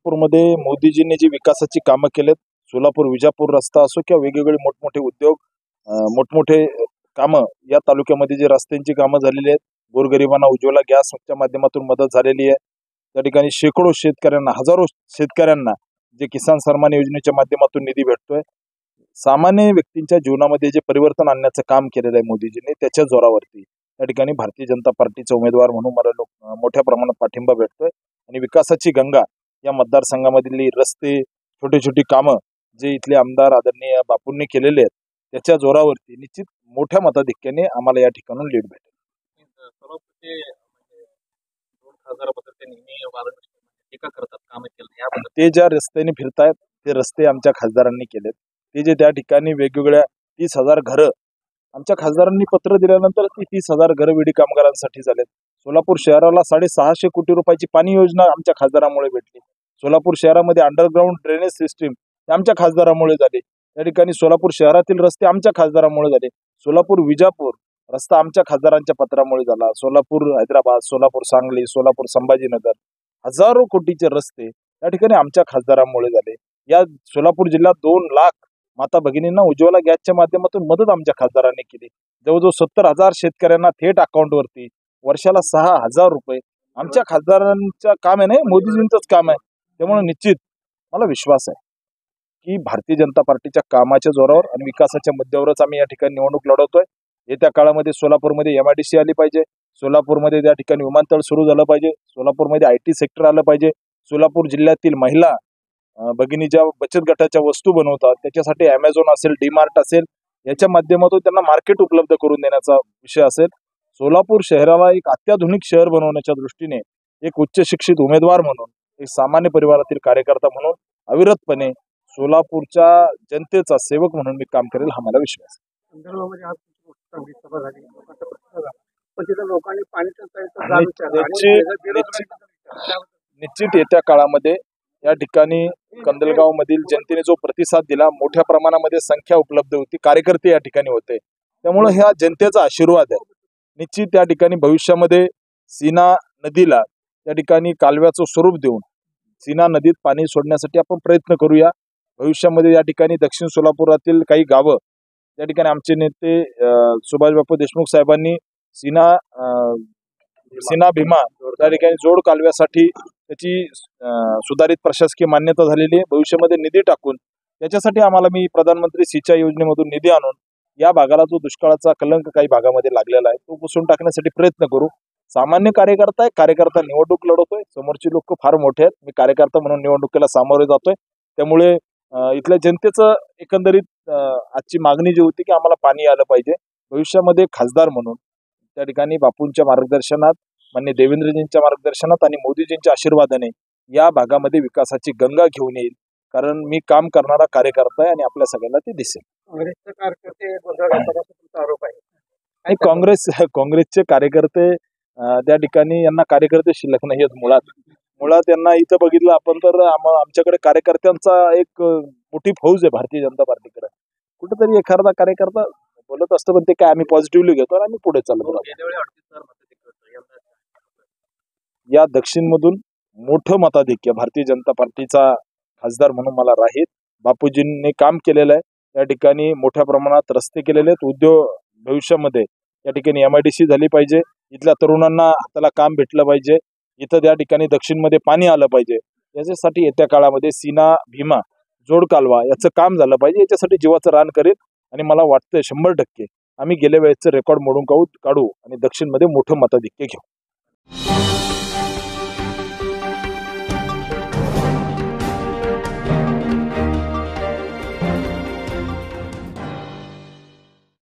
सोलापूरमध्ये मोदीजींनी जी विकासाची कामं केलेत, सोलापूर विजापूर रस्ता असो किंवा वेगवेगळे मोठमोठे उद्योग, मोठमोठे कामं या तालुक्यामध्ये जी रस्त्यांची कामं झालेली आहेत, गोरगरिबांना उज्ज्वला गॅसच्या माध्यमातून मदत झालेली आहे. त्या ठिकाणी शेकडो शेतकऱ्यांना, हजारो शेतकऱ्यांना जे किसान सन्मान योजनेच्या माध्यमातून निधी भेटतोय. सामान्य व्यक्तींच्या जीवनामध्ये जे परिवर्तन आणण्याचं काम केलेलं आहे मोदीजींनी, त्याच्या जोरावरती त्या ठिकाणी भारतीय जनता पार्टीचे उमेदवार म्हणून मला मोठ्या प्रमाणात पाठिंबा भेटतोय. आणि विकासाची गंगा या मतदारसंघामधली रस्ते, छोटी छोटी कामं जे इथले आमदार आदरणीय बापूंनी केलेले आहेत, त्याच्या जोरावरती निश्चित मोठ्या मताधिक्याने आम्हाला या ठिकाणून लीड भेटेल. टीका करतात कामं केलं याबद्दल. ते ज्या रस्त्याने फिरतायत ते रस्ते आमच्या खासदारांनी केलेत. ते जे त्या ठिकाणी वेगवेगळ्या 30,000 घरं आमच्या खासदारांनी पत्र दिल्यानंतर ती 30,000 घरं विडी कामगारांसाठी झालेत. सोलापूर शहराला 650 कोटी रुपयाची पाणी योजना आमच्या खासदारामुळे भेटली. सोलापूर शहरामध्ये अंडरग्राऊंड ड्रेनेज सिस्टीम आमच्या खासदारामुळे झाली. त्या ठिकाणी सोलापूर शहरातील रस्ते आमच्या खासदारामुळे झाले. सोलापूर विजापूर रस्ता आमच्या खासदारांच्या पत्रामुळे झाला. सोलापूर हैदराबाद, सोलापूर सांगली, सोलापूर संभाजीनगर, हजारो कोटीचे रस्ते त्या ठिकाणी आमच्या खासदारांमुळे झाले. या सोलापूर जिल्ह्यात 2 लाख माता भगिनींना उज्ज्वला गॅसच्या माध्यमातून मदत आमच्या खासदारांनी केली. जवळजवळ 70,000 शेतकऱ्यांना थेट अकाउंटवरती वर्षाला 6,000 रुपये आमच्या खासदारांचं काम आहे, नाही मोदीजींचंच काम आहे. त्यामुळे निश्चित मला विश्वास आहे की भारतीय जनता पार्टीच्या कामाच्या जोरावर आणि विकासाच्या मुद्द्यावरच आम्ही या ठिकाणी निवडणूक लढवतोय. येत्या काळामध्ये सोलापूरमध्ये MIDC आली पाहिजे, सोलापूरमध्ये त्या ठिकाणी विमानतळ सुरू झालं पाहिजे, सोलापूरमध्ये IT सेक्टर आलं पाहिजे. सोलापूर जिल्ह्यातील महिला भगिनी ज्या बचत गटाच्या वस्तू बनवतात त्याच्यासाठी Amazon असेल, DMart असेल, याच्या माध्यमातून त्यांना मार्केट उपलब्ध करून देण्याचा विषय असेल. सोलापूर शहराला एक अत्याधुनिक शहर बनवण्याच्या दृष्टीने एक उच्च शिक्षित उमेदवार म्हणून, एक सामान्य परिवारातील कार्यकर्ता म्हणून अविरतपणे सोलापूरच्या जनतेचा सेवक म्हणून मी काम करेल, हा मला विश्वास निश्चित येत्या काळामध्ये या ठिकाणी कंदलगाव मधील जनतेने जो प्रतिसाद दिला, मोठ्या प्रमाणामध्ये संख्या उपलब्ध होती, कार्यकर्ते या ठिकाणी होते. त्यामुळे ह्या जनतेचा आशीर्वाद आहे. निश्चित त्या ठिकाणी भविष्यामध्ये सीना नदीला त्या ठिकाणी कालव्याचं स्वरूप देऊन सीना नदीत पाणी सोडण्यासाठी आपण प्रयत्न करूया. भविष्यामध्ये या ठिकाणी दक्षिण सोलापुरातील काही गावं त्या ठिकाणी आमचे नेते सुभाषबापू देशमुख साहेबांनी सीना भीमा त्या ठिकाणी जोड कालव्यासाठी त्याची सुधारित प्रशासकीय मान्यता झालेली आहे. भविष्यामध्ये निधी टाकून त्याच्यासाठी मी प्रधानमंत्री सिंचाई योजनेमधून निधी आणून या भागाला जो दुष्काळाचा कलंक काही भागामध्ये लागलेला आहे तो पुसून टाकण्यासाठी प्रयत्न करू. सामान्य कार्यकर्ता आहे, कार्यकर्ता निवडणूक लढवतोय. समोरची लोक फार मोठे आहेत, मी कार्यकर्ता म्हणून निवडणुकीला सामोरे जातोय. त्यामुळे इथल्या जनतेचं एकंदरीत आजची मागणी जी होती की आम्हाला पाणी आलं पाहिजे, भविष्यामध्ये खासदार म्हणून त्या ठिकाणी बापूंच्या मार्गदर्शनात, माननीय देवेंद्रजींच्या मार्गदर्शनात आणि मोदीजींच्या आशीर्वादाने या भागामध्ये विकासाची गंगा घेऊन येईल. कारण मी काम करणारा कार्यकर्ता आहे आणि आपल्या सगळ्यांना ते दिसेल. आणि काँग्रेसचे कार्यकर्ते त्या ठिकाणी यांना कार्यकर्ते शिल्लक नाही आहेत. मुळात यांना इथं बघितलं आपण तर आमच्याकडे कार्यकर्त्यांचा एक मोठी फौज आहे भारतीय जनता पार्टीकडे. कुठेतरी एखादा कार्यकर्ता बोलत असतं, पण ते काय आम्ही पॉझिटिव्हली घेतो आणि आम्ही पुढे चालतो. या दक्षिणमधून मोठं मताधिक्य भारतीय जनता पार्टीचा खासदार म्हणून मला राहील. बापूजींनी काम केलेलं आहे. त्या ठिकाणी मोठ्या प्रमाणात रस्ते केलेले आहेत. उद्योग भविष्यामध्ये या ठिकाणी MIDC झाली पाहिजे. इथल्या तरुणांना हाताला काम भेटलं पाहिजे. इथं त्या ठिकाणी दक्षिणमध्ये पाणी आलं पाहिजे. याच्यासाठी येत्या काळामध्ये सीना भीमा जोड कालवा याचं काम झालं पाहिजे. याच्यासाठी जीवाचं रान करेल आणि मला वाटतंय 100% आम्ही गेल्या वेळेचं रेकॉर्ड मोडून काढू आणि दक्षिणमध्ये मोठं मताधिक्य घेऊ.